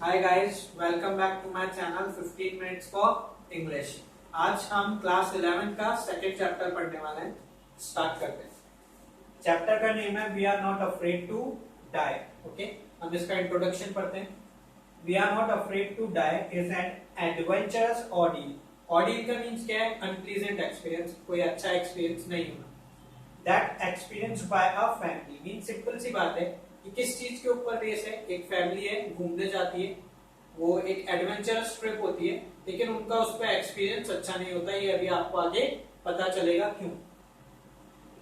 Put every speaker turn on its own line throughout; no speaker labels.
Hi guys, welcome back to my channel 15 minutes for English. आज हम class 11 का second chapter पढ़ने वाले हैं। स्टार्ट करते हैं। चैप्टर का नेम है we are not afraid to die. Okay, हम इसका इंट्रोडक्शन पढ़ते हैं। We are not afraid to die is an adventurous ordeal. Ordeal का मीन्स क्या है? अनप्लीजेंट एक्सपीरियंस, कोई अच्छा एक्सपीरियंस नहीं होना। That experience by a family mean simple सी बात है कि किस चीज के ऊपर बेस है। एक फैमिली है, घूमने जाती है, वो एक एडवेंचरस ट्रिप होती है, लेकिन उनका उस पर एक्सपीरियंस अच्छा नहीं होता। ये अभी आपको आगे पता चलेगा क्यों।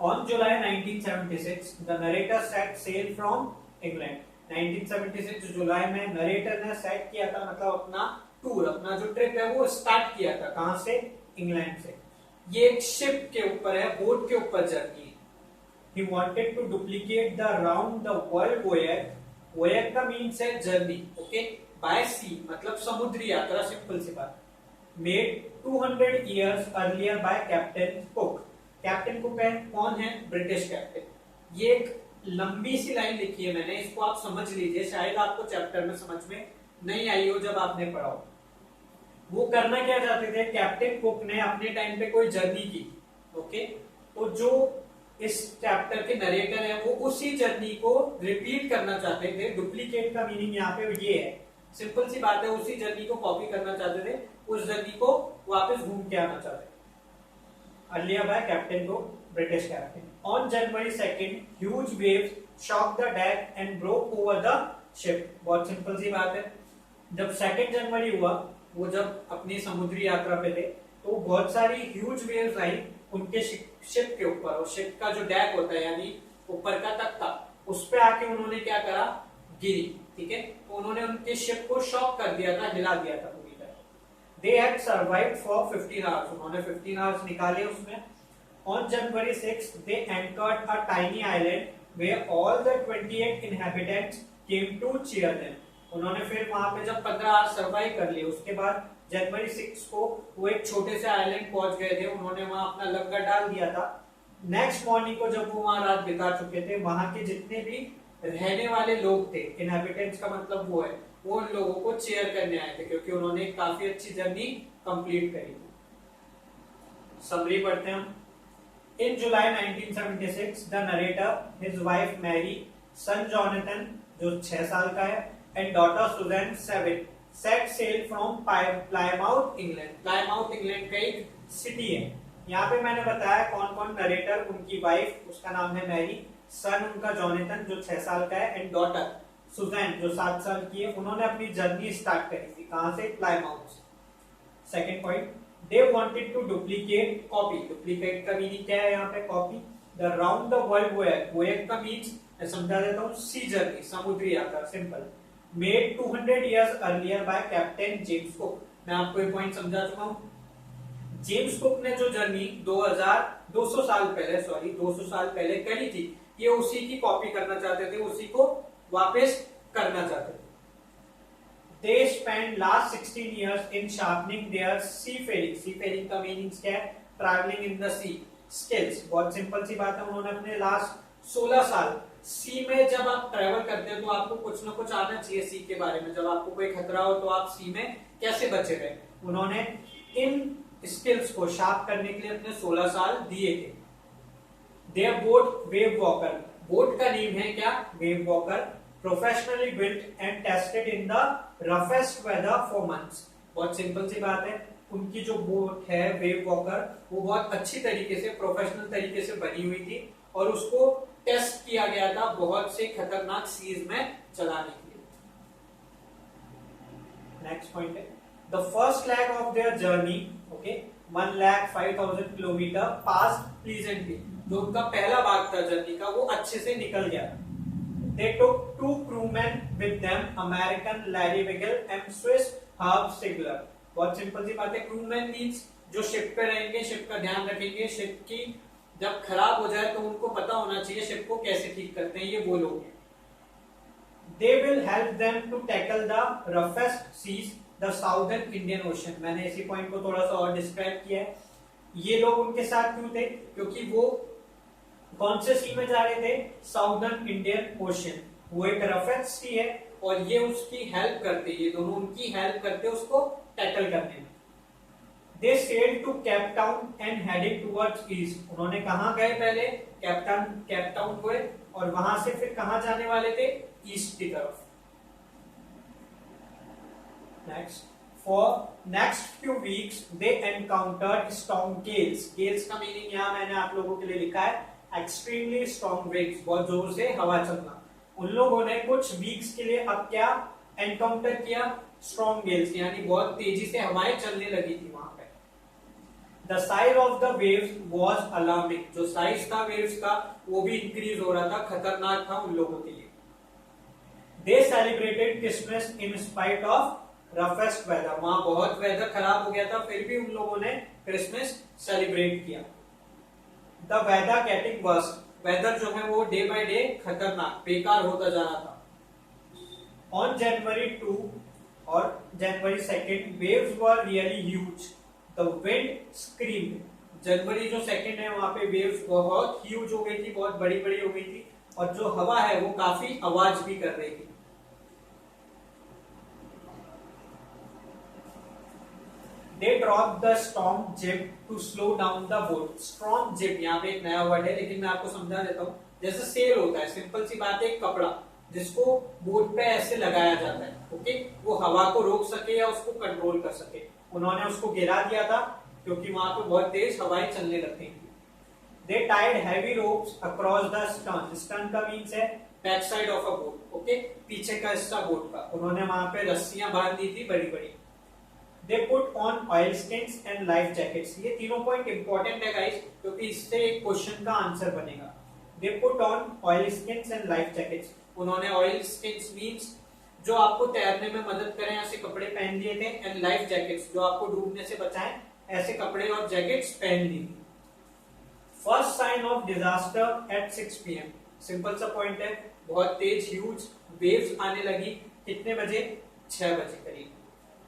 On July 1976 the narrator set sail from England. 1976 जुलाई में नरेटर ने सेट किया था, मतलब अपना टूर, अपना जो ट्रिप है वो स्टार्ट किया था। कहां से? इंग्लैंड से। ये एक शिप के ऊपर है, बोट के ऊपर जर्नी है। He wanted to duplicate the round the world voyage. Voyage का मीन्स है जर्नी, ओके, by sea मतलब समुद्री यात्रा, सिंपल सी बात। Made 200 years earlier by Captain Cook. Captain cook है, कौन है? British captain. ये एक लंबी सी लाइन लिखी है मैंने, इसको आप समझ लीजिए, शायद आपको चैप्टर में समझ में नहीं आई हो जब आपने पढ़ा हो। वो करना क्या चाहते थे? कैप्टन कुक ने अपने टाइम पे कोई जर्नी की, ओके, तो जो इस चैप्टर के नरेटर है वो उसी जर्नी को रिपीट करना चाहते थे। डुप्लीकेट का मीनिंग यहाँ पे ये है, सिंपल सी बात है, उसी जर्नी को कॉपी करना चाहते थे, उस जर्नी को वापस घूम के आना चाहते थे। अर्लियर बाय कैप्टन को, British captain. On January 2 huge waves shock the deck and broke over the ship. बहुत सिंपल सी बात है, जब 2 जनवरी हुआ, वो जब अपनी समुद्री यात्रा पे थे, तो बहुत सारी ह्यूज वेव्स आई उनके शिप के ऊपर। और शिप का जो डेक होता है यानी ऊपर का तख्ता, उस पे आके उन्होंने क्या करा? गिरी, ठीक है। तो उन्होंने उनके शिप को शॉक कर दिया था, हिला दिया था पूरी तरह। They had survived for 15 hours, उन्होंने 15 आवर्स निकाले उसमें। On January 6 they anchored a tiny island where all the 28 inhabitants came to cheer them. उन्होंने फिर वहां पे जब 15 आवर्स सर्वाइव कर लिए, उसके बाद जनवरी 6 को वो एक छोटे से आइलैंड पहुंच गए थे, उन्होंने वहां अपना लंगर डाल दिया था। नेक्स्ट मॉर्निंग को जब वो वहां रात बिता चुके थे, वहां के जितने भी रहने वाले लोग थे, इनहैबिटेंट्स का मतलब वो है, वो उन लोगों को चेयर करने आए थे, क्योंकि उन्होंने काफी अच्छी जर्नी कंप्लीट करी थी। समरी पढ़ते हैं हम। In July 1976 the narrator, his wife Mary, son Jonathan जो 6 साल का है, and daughter Susan 7 set sail from Plymouth England. Plymouth England का एक सिटी है। यहाँ पे मैंने बताया कौन कौन नरेटर, उनकी वाइफ, उसका नाम है मैरी, सन उनका जॉनथन जो 6 साल का है, एंड डॉटर सुजैन जो 7 साल की है। उन्होंने अपनी जर्नी स्टार्ट करी थी, कहां से? प्लायमाउथ से। Second point, they wanted to duplicate, copy. Duplicate का मीनिंग क्या है यहाँ पे? Copy. The round the world voyage, voyage का मीन्स मैं समझा देता हूँ, सी जर्नी, समुद्री यात्रा, simple. Made 200 years earlier by Captain James Cook। मैं आपको एक पॉइंट समझा चुका हूं। जेम्स कुक ने जो जर्नी 200 साल पहले करी थी, ये उसी की कॉपी करना चाहते थे, उसी को वापस करना चाहते थे। They spent last 16 years in sharpening their seafaring। seafaring का मीनिंग क्या है? Traveling in the sea skills। बहुत सिंपल सी बात है, उन्होंने अपने लास्ट 16 साल सी में, जब आप ट्रेवल करते हैं तो आपको कुछ ना कुछ आना चाहिए सी के बारे में। जब आपको कोई खतरा हो तो आप सी में कैसे बचे रहे, उन्होंने इन स्किल्स को शार्प करने के लिए अपने 16 साल दिए थे। Their boat wave walker, boat का नेम है क्या? Wave walker. Professionally built and tested in the roughest weather for months. बहुत सिंपल सी बात है, उनकी जो बोट है वेव वॉकर, वो बहुत अच्छी तरीके से, प्रोफेशनल तरीके से बनी हुई थी, और उसको टेस्ट किया गया था बहुत से खतरनाक सीज में चलाने के लिए। नेक्स्ट पॉइंट है, the first leg of their journey, okay, 1,05,000 kilometre pass pleasantly. जो उनका पहला भाग था जर्नी का, वो अच्छे से निकल गया। They took 2 crewmen with them, American Larry Vigil and Swiss Herb Seigler. बहुत सिंपल सी बात है, क्रूमैन मींस जो शिप पे रहेंगे, शिप का ध्यान रखेंगे, शिप की जब खराब हो जाए तो उनको पता होना चाहिए शिप को कैसे ठीक करते हैं, ये वो लोग हैं। They will help them to tackle the roughest seas, the southern Indian Ocean। मैंने इसी पॉइंट को थोड़ा सा और डिस्क्राइब किया है। ये लोग उनके साथ क्यों थे? क्योंकि वो कौन से सी में जा रहे थे? Southern Indian ocean. वो एक रफेस्ट है और ये उसकी हेल्प करते, ये दोनों उनकी हेल्प करते उसको टैकल करने में। They sailed to Cape Town and heading towards east, उन्होंने कहाँ गए पहले, केप टाउन गए और वहां से फिर कहाँ जाने वाले थे, ईस्ट की तरफ। Next, for next few weeks they encountered strong Gales, Gales का मीनिंग यहाँ मैंने आप लोगों के लिए लिखा है एक्सट्रीमली स्ट्रॉन्ग विंड्स, बहुत जोर से हवा चलना। उन लोगों ने कुछ वीक्स के लिए अब क्या एनकाउंटर किया, स्ट्रॉन्ग गेल्स, यानी बहुत तेजी से हवाएं चलने लगी थी वहां पे। The size of the waves was alarming, जो साइज था वेव्स का वो भी इंक्रीज हो रहा था, खतरनाक था उन लोगों के लिए। They celebrated Christmas in spite of roughest weather, वहां बहुत वेदर खराब हो गया था फिर भी उन लोगों ने क्रिसमस सेलिब्रेट किया। The weather getting worse, weather जो है वो डे बाय डे खतरनाक बेकार होता जा रहा था। ऑन जनवरी 2 और जनवरी 2 waves were really huge, the wind screamed, जनवरी जो 2 है वहां पे वेव्स बहुत ह्यूज हो गई थी, बहुत बड़ी बड़ी हो गई थी और जो हवा है वो काफी आवाज भी कर रही थी। They dropped the storm jib to slow down the boat. Storm jib यहाँ पे एक नया वर्ड है लेकिन मैं आपको समझा देता हूँ। जैसे सेल होता है, सिंपल सी बात है, एक कपड़ा जिसको बोट पे ऐसे लगाया जाता है, ओके, वो हवा को रोक सके या उसको कंट्रोल कर सके। उन्होंने उसको गिरा दिया था क्योंकि वहां पे बहुत तेज हवाएं चलने लगती थी। They tied heavy ropes across the stern. Stern का मीन्स है back side of a boat, okay, पीछे का हिस्सा बोट का। उन्होंने वहां पे रस्सियां बांध दी थी बड़ी बड़ी। They put on oilskins and life jackets. ये तीनों पॉइंट इंपॉर्टेंट है गाइस क्योंकि इससे एक क्वेश्चन का आंसर बनेगा। They put on oilskins and life jackets. उन्होंने oilskins means जो आपको तैरने में मदद करें ऐसे कपड़े पहन लिए थे, and life jackets जो आपको डूबने से बचाएं ऐसे कपड़े और जैकेट्स पहन ली थी। First sign of disaster at 6 PM. Simple सा पॉइंट है, बहुत तेज ह्यूज वेव्स आने लगी, कितने बजे, 6 बजे करीब।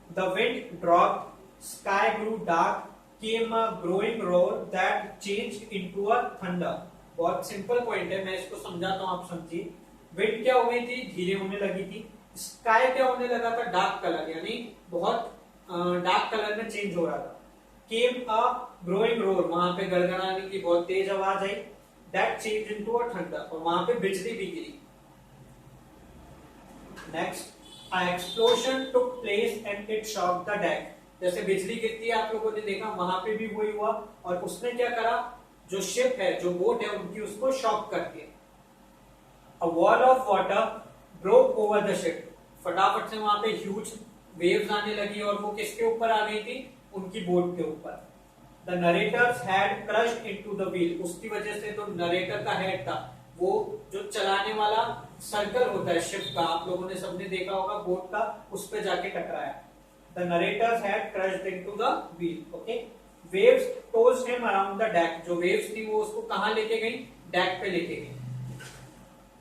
The wind dropped, sky grew dark, came a growing roar that changed into a thunder. बहुत सिंपल पॉइंट है, मैं इसको समझाता हूँ, आप समझिए। विंड क्या हो गई थी, धीरे होने लगी थी। स्काई क्या होने लगा था, डार्क कलर, यानी बहुत डार्क कलर में चेंज हो रहा था। Came a growing roar, वहां पे गड़गड़ाने की बहुत तेज आवाज आई। That changed into a thunder, और वहां पे बिजली भी गिरी। Next, A explosion took place and it shocked the deck. जैसे बिजली गिरती है आप लोगों ने देखा, वहां पे भी वही हुआ और उसने क्या करा, जो शिप है, जो बोट है उनकी, उसको शॉक कर दिया। A wall of water broke over the ship. फटाफट से वहां पे ह्यूज वेव्स आने लगी और वो किसके ऊपर आ गई थी, उनकी बोट के ऊपर। The narrators had crushed into the wheel. उसकी वजह से जो नरेटर का हेड था, वो जो चलाने वाला सर्कल होता है शिप का, आप लोगों ने सबने देखा होगा बोट का, उस पे जाके टकराया। The narrators had crushed into the wheel. Okay. Waves tossed him around the deck. जो waves थी वो उसको कहाँ लेके गई, डेक पे लेके गई।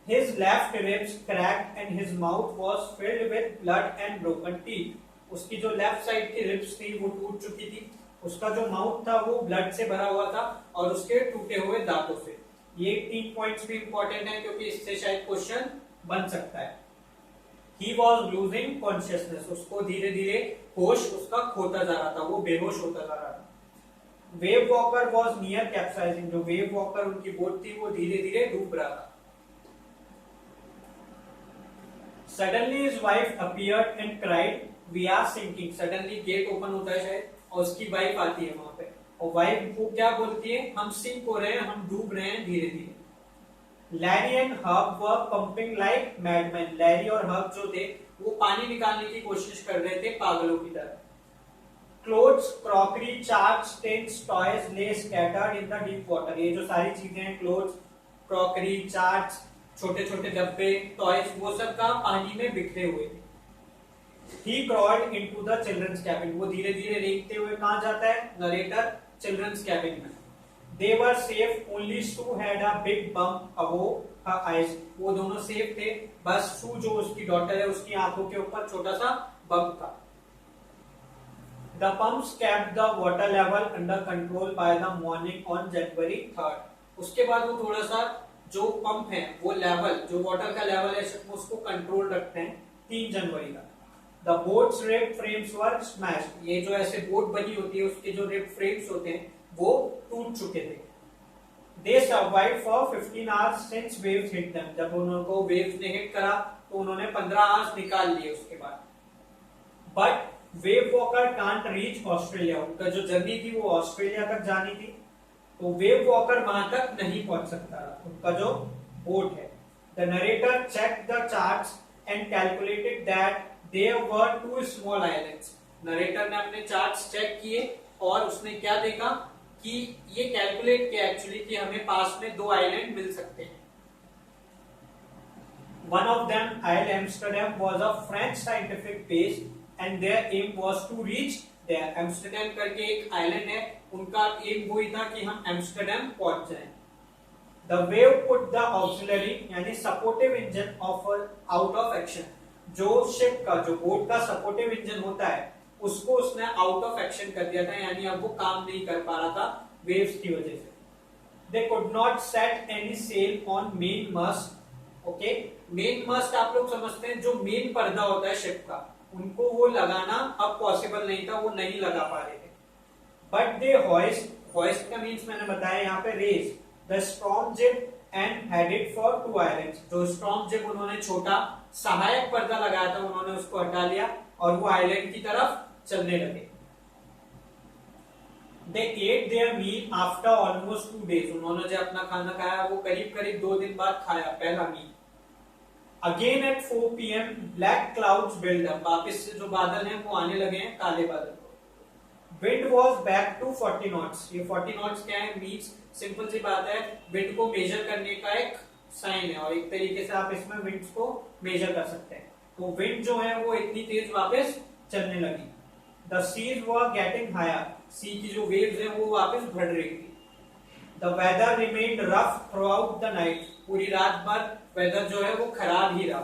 His left ribs cracked and his mouth was filled with blood and broken teeth. उसकी जो लेफ्ट साइड की रिब्स थी वो टूट चुकी थी, उसका जो माउथ था वो ब्लड से भरा हुआ था और उसके टूटे हुए दांतों से। ये 3 पॉइंट्स भी इंपॉर्टेंट है क्योंकि इससे शायद क्वेश्चन बन सकता है। He was losing consciousness, उसको धीरे धीरे होश उसका खोता जा रहा था, वो बेहोश होता जा रहा था। Wave walker was near capsizing, जो वेव वॉकर उनकी बोट थी वो धीरे धीरे डूब रहा था। Suddenly his wife appeared and cried, "We are sinking." Suddenly gate open होता है शायद और उसकी वाइफ आती है वहां पे और वाइफ को क्या बोलती है, हम सिंक हो रहे हैं, हम डूब रहे हैं धीरे धीरे। Larry and Herb were pumping like madman, Larry और हर्ब जो थे वो पानी निकालने की कोशिश कर रहे थे पागलों की तरह। Clothes, crockery, charts, tents, toys lay scattered in the deep water, ये जो सारी चीजें हैं, क्लोथ्स, क्रॉकरी, चार्ट्स, छोटे छोटे डब्बे, टॉयज, वो सब का पानी में बिखरे हुए थे। He crawled into the children's cabin, वो धीरे धीरे रेंगते हुए कहाँ जाता है, नरेटर चिल्ड्रंस कैबिन में। They were safe, only Sue had a big bump above her eyes, वो दोनों सेफ थे, बस सू जो उसकी डॉटर है उसकी आंखों के ऊपर छोटा सा बम्प था। The pumps kept the water level under control by the morning on January 3rd, उसके बाद वो थोड़ा सा जो पंप है वो लेवल, जो वाटर का लेवल है शिप में, उसको कंट्रोल रखते हैं 3 जनवरी का। The boats rib frames were smashed, ये जो ऐसे बोट बनी होती है उसके जो रिब फ्रेम्स होते हैं वो टूट चुके थे। दे survive for 15 hours since waves hit them, जब उनको वेव्स ने हिट करा तो उन्होंने 15 आवर्स निकाल लिए उसके बाद। But wave walker can't reach Australia, उनका जो जर्नी थी वो ऑस्ट्रेलिया तक जानी थी, तो वेव वॉकर वहां तक नहीं पहुंच सकता उनका जो बोट है। The narrator check the charts and calculated that there were 2 small islands, narrator ने अपने चार्ट्स चेक किए और उसने क्या देखा कि ये कैलकुलेट किया एक्चुअली कि हमें पास में 2 आइलैंड मिल सकते हैं। One of them, Isle Amsterdam, was a French scientific base and their aim was to reach there. Amsterdam करके एक आइलैंड है, उनका एम वही था कि हम एम्स्टरडेम पहुंच जाएं। The wave put the auxiliary यानी supportive engine of out of action, जो शिप का, जो बोट का सपोर्टिव इंजन होता है उसको उसने आउट ऑफ एक्शन कर दिया था, यानी अब वो काम नहीं कर पा रहा था वेव्स की वजह से। They could not set any sail on main mast. Okay, main must आप लोग समझते हैं, जो मेन पर्दा होता है शिप का, उनको वो लगाना अब पॉसिबल नहीं था, वो नहीं लगा पा रहे थे। बट दे हॉइस्ट का मीन्स मैंने बताया यहाँ पे रेज द स्ट्रॉन्ग जिब एंड हेडेड फॉर 2 आइलैंड्स, जो स्ट्रॉन्ग जिब उन्होंने छोटा सहायक पर्दा लगाया था उन्होंने उसको हटा लिया और वो आइलैंड की तरफ चलने लगे। They ate their meal after almost 2 days, उन्होंने जो अपना खाना खाया वो करीब करीब 2 दिन बाद खाया पहला मील। Again at 4 PM, black clouds build up, वापस से जो बादल हैं वो आने लगे हैं, काले बादल। Wind was back to 40 knots, ये 40 knots क्या है, मीन्स सिंपल सी बात है, विंड को मेजर करने का एक साइन है और एक तरीके से आप इसमें विंड्स को मेजर कर सकते हैं। तो विंड जो है वो इतनी तेज वापस चलने लगी। The seas were getting higher, सी की जो वेव्स हैं वो वापस बढ़ रही थी। The weather remained rough throughout the night, पूरी रात भर वेदर जो है वो खराब ही रहा।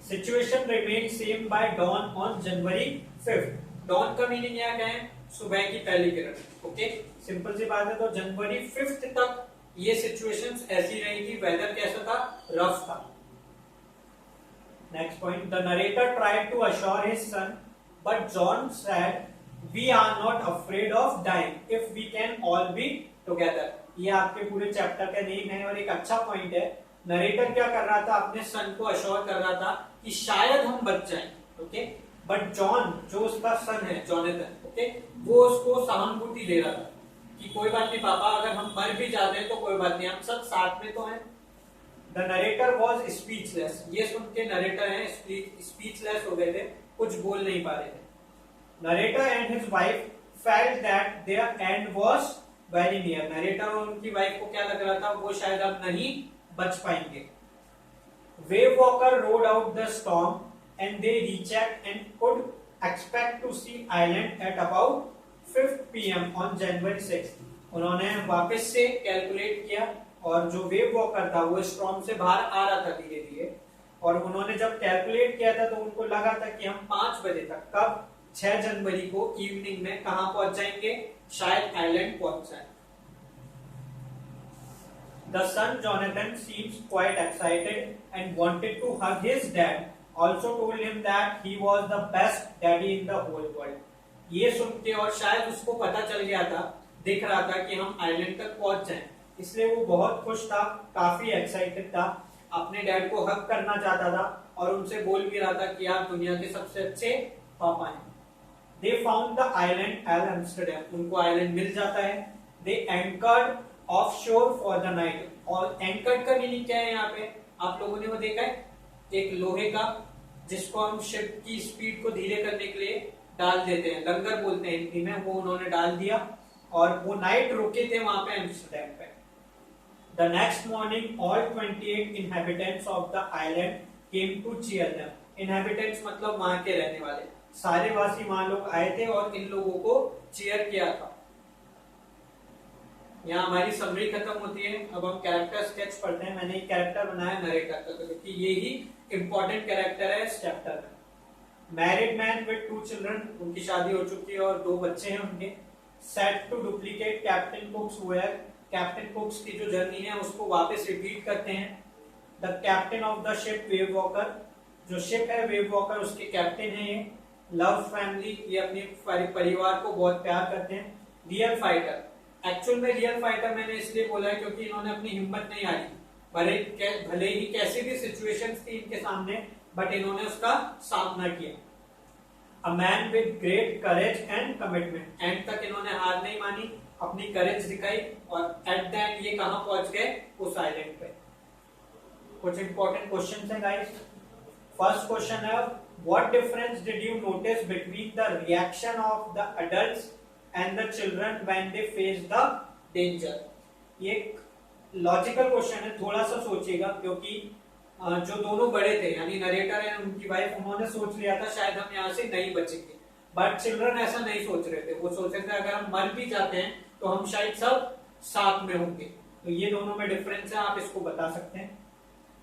Situation remained same by dawn on January 5th, dawn का मीनिंग क्या है, सुबह की पहली किरण। ओके, सिंपल सी बात है, तो जनवरी 5th तक ये सिचुएशंस ऐसी रही थी, वेदर कैसा था, रफ था। Next point, the narrator tried to assure his son but John said we are not afraid of dying if we can all be together. ये आपके पूरे चैप्टर का नेम है और एक अच्छा पॉइंट है। नरेटर क्या कर रहा था, अपने सन को अश्योर कर रहा था कि शायद हम बच जाएं। ओके, बट जॉन जो उसका सन है जॉनथन, ओके, वो उसको सहानुभूति दे रहा था कि कोई बात नहीं पापा, अगर हम मर भी जाते हैं तो कोई बात नहीं, हम सब साथ में तो हैं। द नरेटर वॉज स्पीचलेस, ये सुन के नरेटर है स्पीचलेस हो गए थे, कुछ बोल नहीं पा रहे थे। Narrator and his wife felt that their end was very near, narrator और उनकी वाइफ को क्या लग रहा था, वो शायद अब नहीं बच पाएंगे। Wave walker rode out the storm and they rechecked and could expect to see island at about 5 PM on January 6th। उन्होंने वापस से कैलकुलेट किया और जो वेव वॉकर था वो स्टॉर्म से बाहर आ रहा था धीरे धीरे, और उन्होंने जब कैलकुलेट किया था तो उनको लगा था कि हम 5 बजे तक, कब, 6 जनवरी को इवनिंग में कहां पहुंच जाएंगे, शायद आइलैंड पहुंच जाए। The son Jonathan seems quite excited and wanted to hug his dad. Also told him that he was the best daddy in the whole world. ये सुन के, और शायद उसको पता चल गया था, दिख रहा था कि हम आइलैंड तक पहुंच जाएं, इसलिए वो बहुत खुश था, काफी एक्साइटेड था, अपने डैड को हग करना चाहता था और उनसे बोल भी रहा था कि आप दुनिया के सबसे अच्छे पापा हैं। They found the island Al Amsterdam, उनको आइलैंड मिल जाता है। They anchored offshore for the night, और anchored का मीनिंग क्या है यहाँ पे, आप लोगों ने वो देखा है, एक लोहे का जिसको हम शिप की स्पीड को धीरे करने के लिए डाल देते हैं, लंगर बोलते हैं हिंदी में, वो उन्होंने डाल दिया और वो नाइट रुके थे वहां पे एम्स्टरडैम पे। The next morning all 28 inhabitants of the island came to cheer them. Inhabitants मतलब वहां के रहने वाले, सारे वासी वहां लोग आए थे और इन लोगों को चीयर किया था। यहाँ हमारी समरी खत्म होती है, अब हम कैरेक्टर स्केच पढ़ते हैं। मैंने एक कैरेक्टर बनाया नरेटर का, क्योंकि ये ही इंपॉर्टेंट कैरेक्टर है इस चैप्टर में। मैरिड मैन विद 2 चिल्ड्रन, उनकी शादी हो चुकी है और 2 बच्चे हैं उनके। Set to duplicate Captain Cook's where Captain Cook's की जो जर्नी है उसको वापस रिपीट करते हैं। The captain of the ship wave walker, जो शिप है वेव वॉकर उसके कैप्टन है ये। लव फैमिली, ये अपने परिवार को बहुत प्यार करते हैं। रियल फाइटर, एक्चुअल में रियल फाइटर मैंने इसलिए बोला है क्योंकि इन्होंने अपनी हिम्मत नहीं हारी, भले ही कैसी भी सिचुएशंस थी इनके सामने, बट इन्होंने उसका सामना किया। A man with great courage and commitment, and तक इन्होंने हार नहीं मानी, अपनी करेज दिखाई और एट द एंड ये कहां पहुंच गए, उस आइलैंड पे। कुछ इंपॉर्टेंट क्वेश्चन है गाइस। फर्स्ट क्वेश्चन है, what difference did you notice between the reaction of the adults and the children when they face the danger. ये लॉजिकल क्वेश्चन है, थोड़ा सा सोचिएगा, क्योंकि जो दोनों बड़े थे यानी नरेटर एंड उनकी वाइफ, उन्होंने सोच लिया था शायद हम यहाँ से नहीं बचेंगे, बट चिल्ड्रन ऐसा नहीं सोच रहे थे। वो सोच रहे थे अगर हम मर भी जाते हैं तो हम शायद सब साथ में होंगे। तो ये दोनों में डिफरेंस है, आप इसको बता सकते हैं।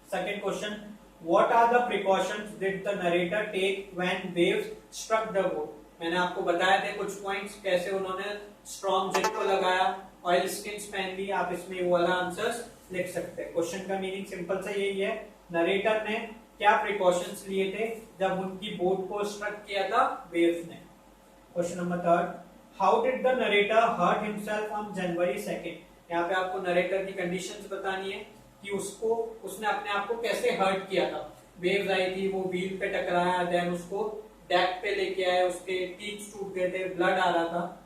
Second question, what are the precautions did the narrator take when waves struck the boat. मैंने आपको बताया थे कुछ पॉइंट्स, कैसे उन्होंने स्ट्रॉन्ग जेट को लगाया, ऑयल स्किन्स पहन ली। आप इसमें वो वाला आंसर्स लिख सकते हैं। क्वेश्चन का मीनिंग सिंपल सा यही है, नरेटर ने क्या प्रिकॉशंस लिए थे जब उनकी बोट को स्ट्रक किया था वेव्स ने। Question number third, how did the narrator hurt himself on January 2nd। यहाँ पे आपको नरेटर की कंडीशंस बतानी है कि उसने अपने आप को कैसे हर्ट किया था। वेव्स आई थी, वो व्हील पे टकराया, देन उसको डेक पे लेके आए, उसके टीथ टूट गए थे, ब्लड आ रहा था।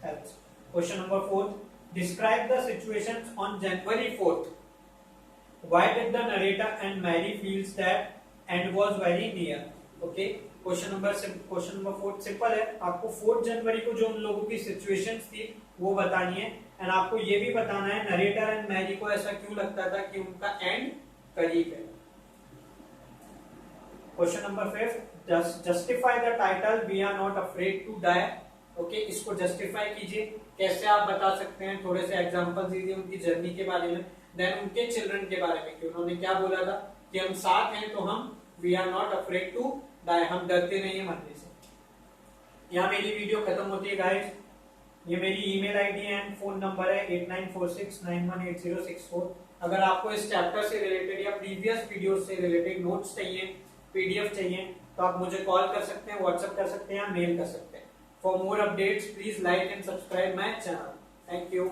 Question number 4, describe the situations on January 4th। Why did the narrator and Mary feels that end was very near? Okay, question number 4 simple है, आपको 4 जनवरी को जो उन लोगों की सिचुएशंस थी वो बतानी है, एंड आपको ये भी बताना है नरेटर एंड मैरी को ऐसा क्यों लगता था कि उनका एंड करीब है। Question number 5, justify the title we are not afraid to die. Okay, इसको जस्टिफाई कीजिए, कैसे आप बता सकते हैं, थोड़े से एग्जांपल दीजिए उनकी जर्नी के बारे में, देन उनके चिल्ड्रन के बारे में कि उन्होंने क्या बोला था कि हम साथ हैं, तो हम we are not afraid to die, हम डरते नहीं है मरने से। यहाँ मेरी वीडियो खत्म होती है गाइस। ये मेरी email ID and phone number है 8946918064। अगर आपको इस चैप्टर से रिलेटेड या प्रीवियस वीडियो से रिलेटेड नोट्स चाहिए, पीडीएफ चाहिए, तो आप मुझे कॉल कर सकते हैं, व्हाट्सएप कर सकते हैं या मेल कर सकते हैं। For more updates please like and subscribe my channel. Thank you.